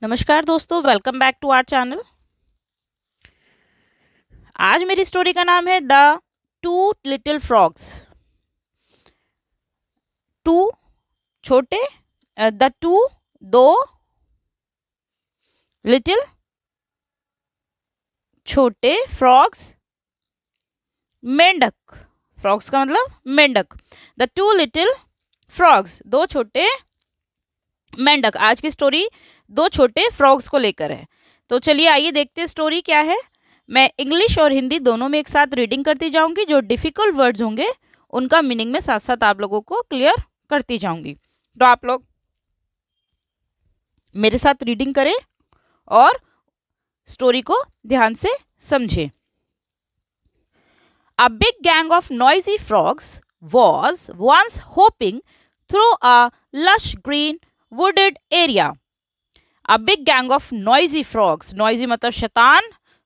नमस्कार दोस्तों, welcome back to our channel. आज मेरी स्टोरी का नाम है the two little frogs. Two छोटे, द टू दो, लिटिल छोटे, फ्रॉग्स मेंढक। फ्रॉग्स का मतलब मेंढक। द टू लिटिल फ्रॉग्स, दो छोटे मेंढक। आज की स्टोरी दो छोटे फ्रॉग्स को लेकर है। तो चलिए आइए देखते हैं स्टोरी क्या है। मैं इंग्लिश और हिंदी दोनों में एक साथ रीडिंग करती जाऊंगी। जो डिफिकल्ट वर्ड्स होंगे उनका मीनिंग में साथ साथ आप लोगों को क्लियर करती जाऊंगी। तो आप लोग मेरे साथ रीडिंग करें और स्टोरी को ध्यान से समझें। A big gang of noisy frogs was once hopping through a lush green wooded area. A big gang of noisy frogs, noisy मतलब शैतान,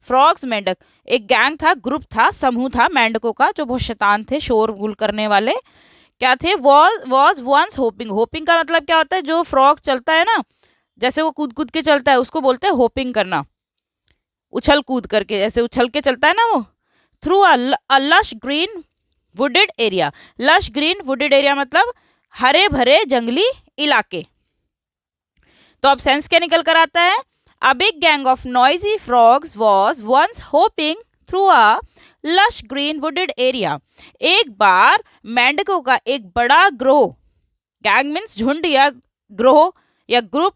frogs मेंढक। एक गैंग था, ग्रुप था, समूह था मेंढकों का जो बहुत शैतान थे, शोरगुल करने वाले। क्या थे? was once hopping। होपिंग का मतलब क्या होता है? जो फ्रॉग चलता है ना, जैसे वो कूद कूद के चलता है, उसको बोलते हैं होपिंग करना। उछल कूद करके, जैसे उछल के चलता है ना वो। Through a lush green wooded area. Lush green wooded area मतलब हरे भरे जंगली इलाके। तो अब सेंस क्या निकल कर आता है? A big gang of noisy frogs was once hopping through a lush green wooded area. एक बार मेंढकों का एक बड़ा ग्रोह, गैंग मीन्स झुंड या ग्रोह या ग्रुप,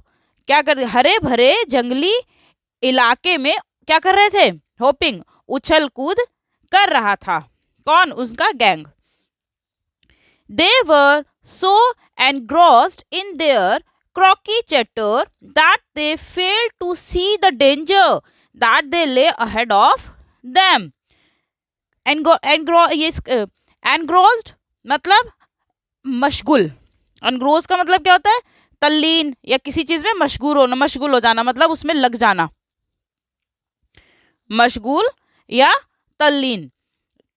क्या कर हरे भरे जंगली इलाके में क्या कर रहे थे? होपिंग, उछल कूद कर रहा था। कौन? उसका gang. They were so engrossed in their croaky chatter that they failed to see the danger that they lay ahead of them. Engrossed मतलब मशगुल। अनग्रोज का मतलब क्या होता है? तल्लीन या किसी चीज में मशगूल हो जाना, मतलब उसमें लग जाना। मशगूल या तल्लीन।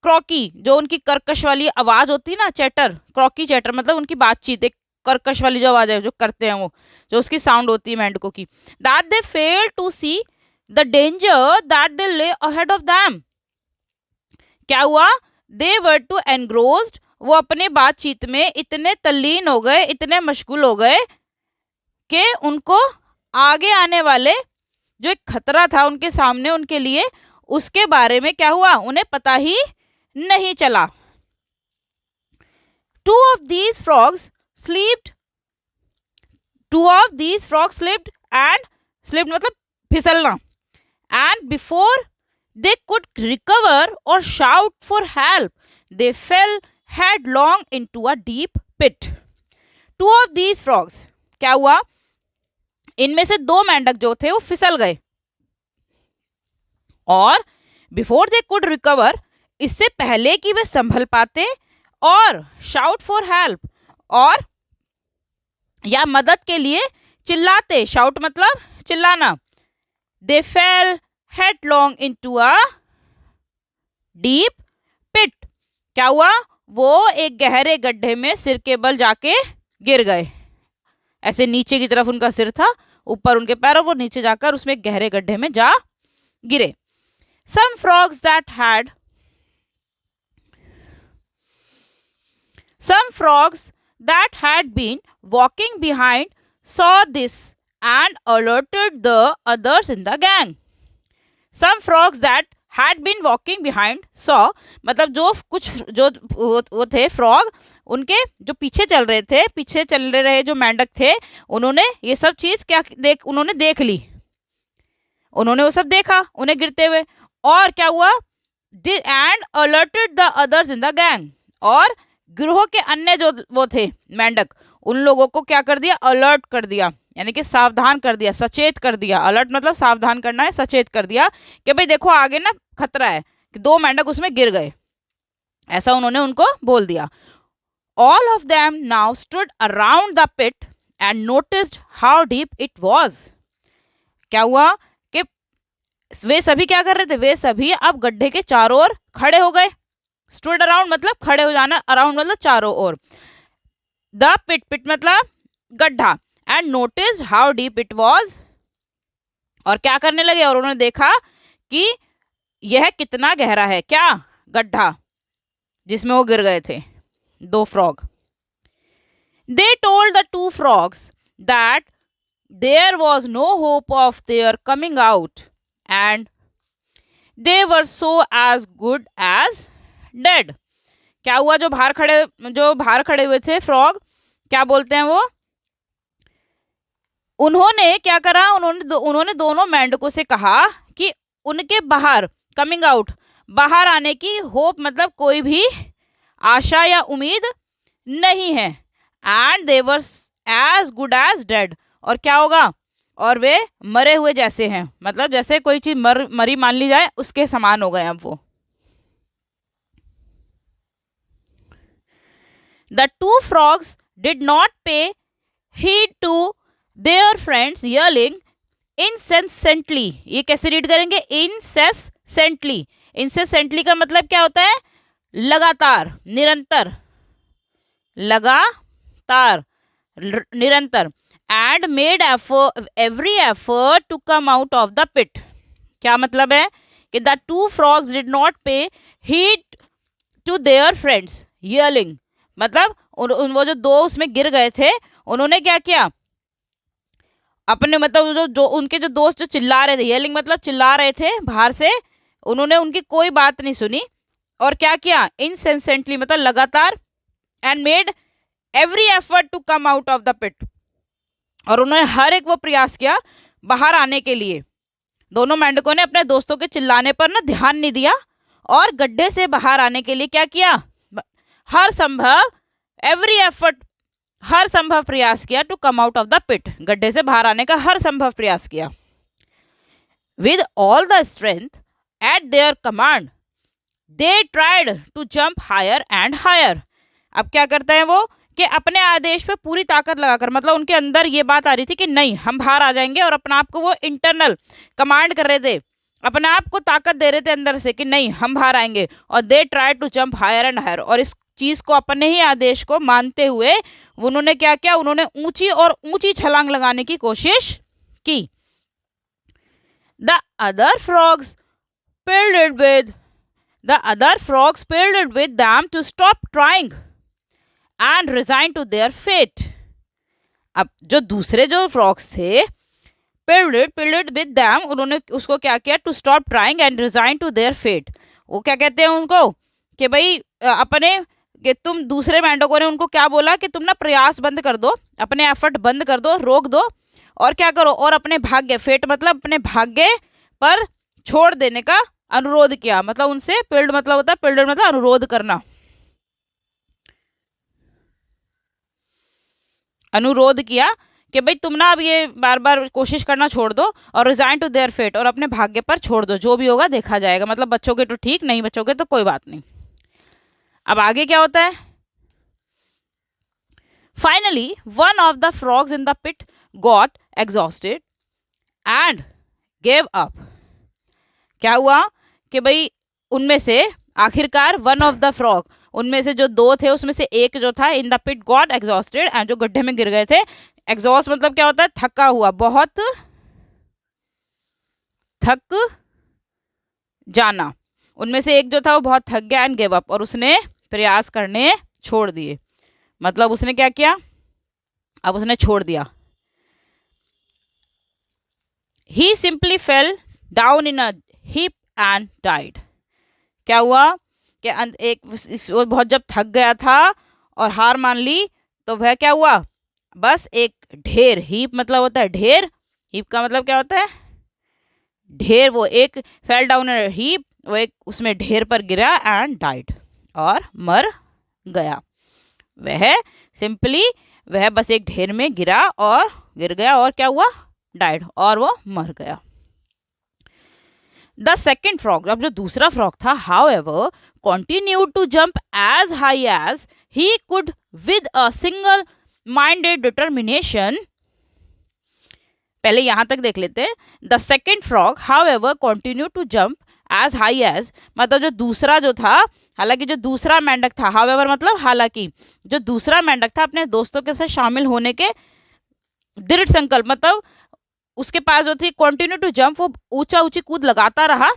क्रॉकी, जो उनकी कर्कश वाली आवाज होती है ना, चैटर, क्रॉकी चैटर मतलब उनकी बातचीत, एक कर्कश वाली जो आवाज है जो करते हैं वो, जो उसकी साउंड होती है मेंढकों की। That they fail to see the danger that they lay ahead of them. क्या हुआ? दे वर टू एनग्रोस्ड, वो अपने बातचीत में इतने तल्लीन हो गए, इतने मशगूल हो गए कि उनको आगे आने वाले जो एक खतरा था उनके सामने, उनके लिए, उसके बारे में क्या हुआ उन्हें पता ही नहीं चला। Two of these frogs slipped and slipped मतलब फिसलना। And before they could recover or shout for help, they fell headlong into a deep pit. Two of these frogs, क्या हुआ? इनमें से दो मेंढक जो थे वो फिसल गए। और बिफोर दे कुड रिकवर, इससे पहले कि वे संभल पाते, और शाउट फॉर हेल्प, और या मदद के लिए चिल्लाते। शाउट मतलब चिल्लाना। They fell headlong into a deep pit. क्या हुआ? वो एक गहरे गड्ढे में सिर के बल जाके गिर गए। ऐसे नीचे की तरफ उनका सिर था, ऊपर उनके पैर, वो नीचे जाकर उसमें गहरे गड्ढे में जा गिरे। Some frogs that had been walking behind saw this and alerted the others in the gang. Some frogs that had been walking behind saw मतलब जो कुछ जो वो थे फ्रॉग, उनके जो पीछे चल रहे जो मेंढक थे, उन्होंने ये सब चीज उन्होंने देख ली। उन्होंने वो सब देखा उन्हें गिरते हुए। और क्या हुआ? And alerted the others in the gang, और गिरोह के अन्य जो वो थे मेंढक, उन लोगों को क्या कर दिया? अलर्ट कर दिया, यानी कि सावधान कर दिया, सचेत कर दिया। अलर्ट मतलब सावधान करना है, सचेत कर दिया कि भाई देखो आगे ना खतरा है, कि दो मेंढक उसमें गिर गए, ऐसा उन्होंने उनको बोल दिया। All of them now stood around the pit and noticed how deep it was. क्या हुआ कि वे सभी क्या कर रहे थे? वे सभी अब गड्ढे के चारों ओर खड़े हो गए। स्टूड अराउंड मतलब खड़े हो जाना, अराउंड मतलब चारों ओर। द पिट, पिट मतलब गड्ढा, and noticed how deep it was, और क्या करने लगे, और उन्होंने देखा कि यह कितना गहरा है, क्या, गड्ढा जिसमें वो गिर गए थे, दो frog. They told the two frogs that there was no hope of their coming out and they were so as good as dead. क्या हुआ, जो बाहर खड़े हुए थे फ्रॉग, क्या बोलते हैं वो, उन्होंने क्या करा, उन्होंने दोनों मेंढकों से कहा कि उनके बाहर, कमिंग आउट, बाहर आने की होप मतलब कोई भी आशा या उम्मीद नहीं है, and they were as good as dead, और क्या होगा, और वे मरे हुए जैसे हैं, मतलब जैसे कोई चीज मरी मान ली जाए उसके समान हो गए अब वो। The two frogs did not pay heed to their friends yelling incessantly। ये कैसे रीड करेंगे, incessantly। incessantly का मतलब क्या होता है, लगातार, निरंतर, लगातार, निरंतर। and made every effort to come out of the pit। क्या मतलब है कि the two frogs did not pay heed to their friends yelling, मतलब वो जो दो उसमें गिर गए थे, उन्होंने क्या किया, अपने मतलब जो उनके जो दोस्त जो चिल्ला रहे थे, येलिंग मतलब चिल्ला रहे थे बाहर से, उन्होंने उनकी कोई बात नहीं सुनी, और क्या किया, इनसेंसेंटली मतलब लगातार, and made every effort to come out of the pit, और उन्होंने हर एक वो प्रयास किया बाहर आने के लिए। दोनों मेंढकों ने अपने दोस्तों के चिल्लाने पर ना ध्यान नहीं दिया, और गड्ढे से बाहर आने के लिए क्या किया, हर संभव, एवरी एफर्ट, हर संभव प्रयास किया, to come out of the pit, गड्ढे से बाहर आने का हर संभव प्रयास किया। With all the strength at their command they tried to jump higher and higher. अब क्या करते हैं वो, कि अपने आदेश पे पूरी ताकत लगाकर, मतलब उनके अंदर ये बात आ रही थी कि नहीं हम बाहर आ जाएंगे, और अपने आप को वो इंटरनल कमांड कर रहे थे, अपने आप को ताकत दे रहे थे अंदर से कि नहीं हम बाहर आएंगे, और they try to jump higher and higher, और इस चीज को, अपने ही आदेश को मानते हुए उन्होंने क्या किया, उन्होंने ऊंची और ऊंची छलांग लगाने की कोशिश की। The other frogs pleaded with them to stop trying and resign to their fate। अब जो दूसरे जो फ्रॉग्स थे, pleaded with them, उन्होंने उसको क्या किया, to stop trying and resign to their fate। वो क्या कहते हैं उनको, कि भाई अपने, कि तुम, दूसरे मेंढकों ने उनको क्या बोला कि तुम ना प्रयास बंद कर दो, अपने एफर्ट बंद कर दो, रोक दो, और क्या करो, और अपने भाग्य, फेट मतलब अपने भाग्य पर छोड़ देने का अनुरोध किया। मतलब उनसे, पिल्ड मतलब होता है, पिल्ड मतलब अनुरोध करना, अनुरोध किया कि भाई तुम ना अब ये बार बार कोशिश करना छोड़ दो, और रिजाइन टू देयर फेट, और अपने भाग्य पर छोड़ दो, जो भी होगा देखा जाएगा, मतलब बच्चोगे तो ठीक, नहीं बच्चोगे तो कोई बात नहीं। अब आगे क्या होता है, finally one of the frogs in the pit got exhausted and gave up. क्या हुआ कि भाई उनमें से आखिरकार वन ऑफ द फ्रॉग, उनमें से जो दो थे उसमें से एक जो था, in the pit got exhausted, and जो गड्ढे में गिर गए थे, एग्जॉस्ट मतलब क्या होता है, थका हुआ, बहुत थक जाना, उनमें से एक जो था वो बहुत थक गया, एंड गिव अप, और उसने प्रयास करने छोड़ दिए, मतलब उसने क्या किया, अब उसने छोड़ दिया। He simply fell down in a heap and died. क्या हुआ कि वो बहुत जब थक गया था और हार मान ली, तो वह क्या हुआ, बस एक ढेर, हीप मतलब होता है ढेर, हीप का मतलब क्या होता है, ढेर, वो एक fail down in a heap, वो एक उसमें ढेर पर गिरा, एंड डाइड, और मर गया। वह सिंपली, वह बस एक ढेर में गिर गया, और क्या हुआ, डाइड, और वो मर गया। द सेकेंड फ्रॉग, अब जो दूसरा फ्रॉग था, however continued to jump as high as he could with a single minded determination। पहले यहां तक देख लेते हैं। The second frog however continued to jump as high as, मतलब जो दूसरा जो था, हालांकि जो दूसरा मेंढक था, however मतलब हालांकि, जो दूसरा मेंढक था अपने दोस्तों के साथ शामिल होने के दृढ़ संकल्प, मतलब उसके पास जो थी कंटिन्यू टू जंप, वो ऊंचा ऊंची कूद लगाता रहा।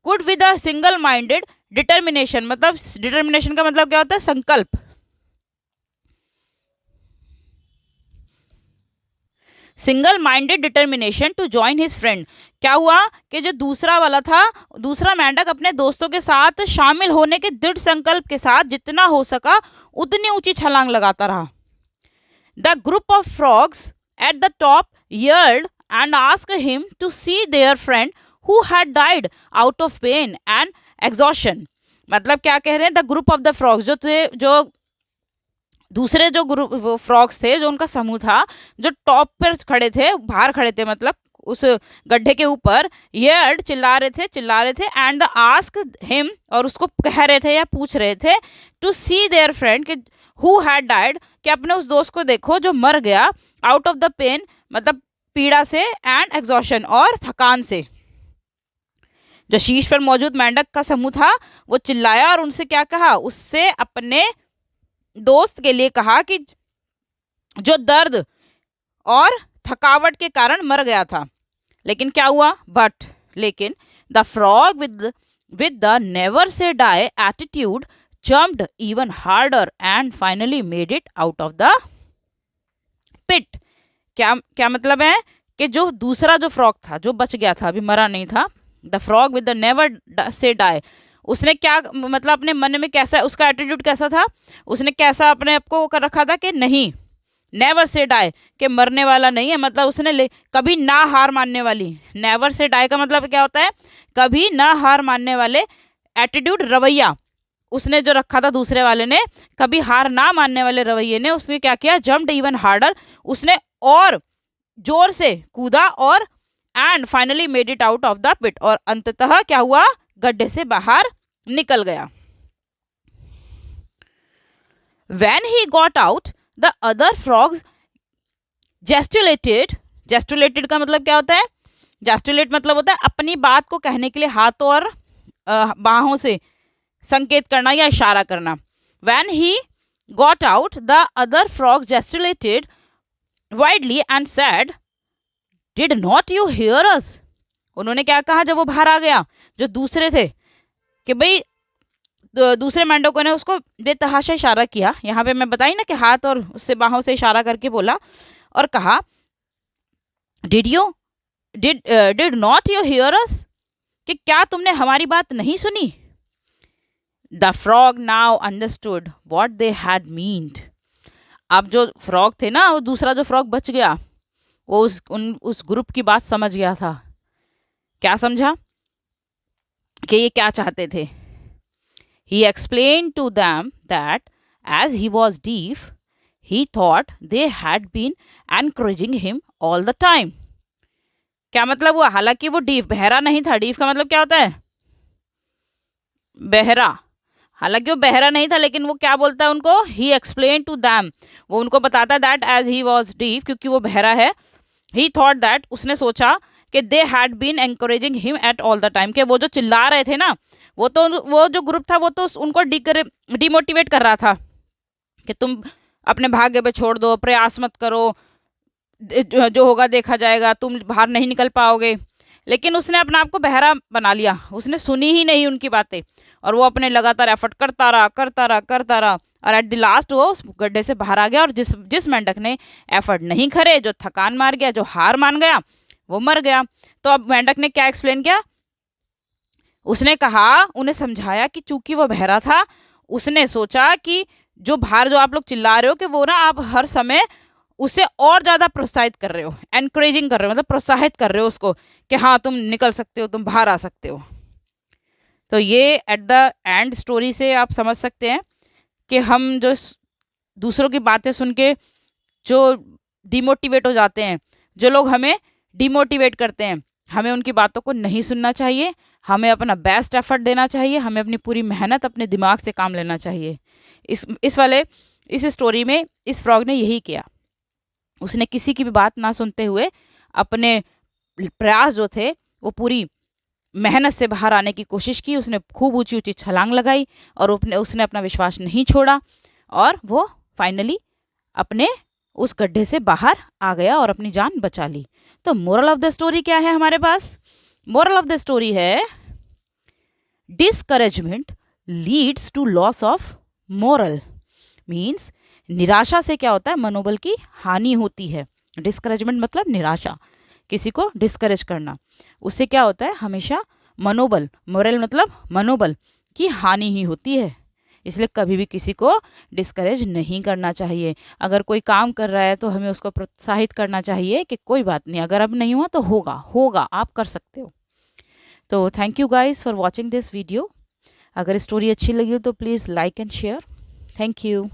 Could with a single minded determination, मतलब डिटर्मिनेशन का मतलब क्या होता है, संकल्प। Single minded determination to join his friend. क्या हुआ कि जो दूसरा वाला था, दूसरा मेंढक अपने दोस्तों के साथ शामिल होने के दृढ़ संकल्प के साथ जितना हो सका उतनी ऊंची छलांग लगाता रहा। The group of frogs at the top yelled and asked him to see their friend who had died out of pain and exhaustion। मतलब क्या कह रहे हैं, the group of the frogs जो थे, जो दूसरे जो ग्रुप फ्रॉग्स थे, जो उनका समूह था, जो टॉप पर खड़े थे, बाहर खड़े थे, मतलब उस गड्ढे के ऊपर, यर्ड चिल्ला रहे थे एंड द आस्क हिम, और उसको कह रहे थे या पूछ रहे थे, टू सी देयर फ्रेंड कि हु हैड डाइड, कि अपने उस दोस्त को देखो जो मर गया, आउट ऑफ द पेन मतलब पीड़ा से, एंड एग्जॉशन और थकान से। जो शीश पर मौजूद मेंढक का समूह था वो चिल्लाया और उनसे क्या कहा, उससे अपने दोस्त के लिए कहा कि जो दर्द और थकावट के कारण मर गया था। लेकिन क्या हुआ, लेकिन the frog with the never say die attitude jumped even harder and finally made it out of the pit। क्या मतलब है कि जो दूसरा जो फ्रॉग था, जो बच गया था, अभी मरा नहीं था, the frog with the never say die, उसने क्या मतलब अपने मन में कैसा, उसका एटीट्यूड कैसा था, उसने कैसा अपने आप को कर रखा था कि नहीं, नेवर से डाई, कि मरने वाला नहीं है, मतलब उसने कभी ना हार मानने वाली, नेवर से डाई का मतलब क्या होता है, कभी ना हार मानने वाले एटीट्यूड, रवैया उसने जो रखा था दूसरे वाले ने, कभी हार ना मानने वाले रवैये ने, उसने क्या किया, जम्प्ड इवन हार्डर, उसने और जोर से कूदा, और and finally made it out of the pit, और अंततः क्या हुआ, गड्ढे से बाहर निकल गया। When he got out, the other frogs gesticulated का मतलब क्या होता है, gesticulate मतलब होता है अपनी बात को कहने के लिए हाथों और बाहों से संकेत करना या इशारा करना। When he got out, the other frogs gesticulated widely and said, "Did not you hear us?" उन्होंने क्या कहा जब वो बाहर आ गया, जो दूसरे थे, कि भाई दूसरे मेंढकों ने उसको बेतहाशा इशारा किया, यहाँ पे मैं बताई ना कि हाथ और उससे बाहों से इशारा करके बोला और कहा, डिड नॉट यू हियर अस, कि क्या तुमने हमारी बात नहीं सुनी। The frog now understood what they had meant. अब जो फ्रॉग थे ना, वो दूसरा जो फ्रॉग बच गया, वो उस ग्रुप की बात समझ गया था। क्या समझा कि ये क्या चाहते थे। He explained to them that as he was deaf, he thought they had been encouraging him all the time। क्या मतलब हुआ, हालांकि वो डीफ, बहरा नहीं था। डीफ का मतलब क्या होता है, बहरा। हालांकि वो बहरा नहीं था, लेकिन वो क्या बोलता है उनको, ही एक्सप्लेन टू दैम, वो उनको बताता है that as he was deaf, क्योंकि वो बहरा है। ही थॉट दैट, उसने सोचा कि they had been encouraging him at all the time, कि वो जो चिल्ला रहे थे ना, वो जो ग्रुप था वो तो उनको डिमोटिवेट कर रहा था कि तुम अपने भाग्य पे छोड़ दो, प्रयास मत करो, जो होगा देखा जाएगा, तुम बाहर नहीं निकल पाओगे। लेकिन उसने अपने आप को बहरा बना लिया, उसने सुनी ही नहीं उनकी बातें, और वो अपने लगातार एफर्ट करता रहा, और एट द लास्ट वो उस गड्ढे से बाहर आ गया। और जिस मेंढक ने एफर्ट नहीं करे, जो थकान मार गया, जो हार मान गया, वो मर गया। तो अब मेंढक ने क्या एक्सप्लेन किया, उसने कहा, उन्हें समझाया कि चूंकि वो बहरा था, उसने सोचा कि जो बाहर जो आप लोग चिल्ला रहे हो, कि वो ना आप हर समय उसे और ज़्यादा प्रोत्साहित कर रहे हो, एनकरेजिंग कर रहे हो, मतलब प्रोत्साहित कर रहे हो उसको कि हाँ तुम निकल सकते हो, तुम बाहर आ सकते हो। तो ये एट द एंड स्टोरी से आप समझ सकते हैं कि हम जो दूसरों की बातें सुन के जो डिमोटिवेट हो जाते हैं, जो लोग हमें डिमोटिवेट करते हैं, हमें उनकी बातों को नहीं सुनना चाहिए, हमें अपना बेस्ट एफर्ट देना चाहिए, हमें अपनी पूरी मेहनत अपने दिमाग से काम लेना चाहिए। इस स्टोरी में इस फ्रॉग ने यही किया, उसने किसी की भी बात ना सुनते हुए अपने प्रयास जो थे वो पूरी मेहनत से बाहर आने की कोशिश की। उसने खूब ऊंची ऊंची छलांग लगाई और उसने अपना विश्वास नहीं छोड़ा, और वो फाइनली अपने उस गड्ढे से बाहर आ गया और अपनी जान बचा ली। तो मोरल ऑफ द स्टोरी क्या है हमारे पास? मोरल ऑफ द स्टोरी है discouragement leads to loss of morale. Means निराशा से क्या होता है? मनोबल की हानि होती है। डिस्करेजमेंट मतलब निराशा, किसी को डिस्करेज करना, उससे क्या होता है? हमेशा मनोबल, मोरल मतलब मनोबल की हानि ही होती है। इसलिए कभी भी किसी को डिस्करेज नहीं करना चाहिए। अगर कोई काम कर रहा है तो हमें उसको प्रोत्साहित करना चाहिए कि कोई बात नहीं, अगर अब नहीं हुआ तो होगा, होगा, आप कर सकते हो। तो thank you guys for watching this video. अगर स्टोरी अच्छी लगी हो तो please like and share. Thank you.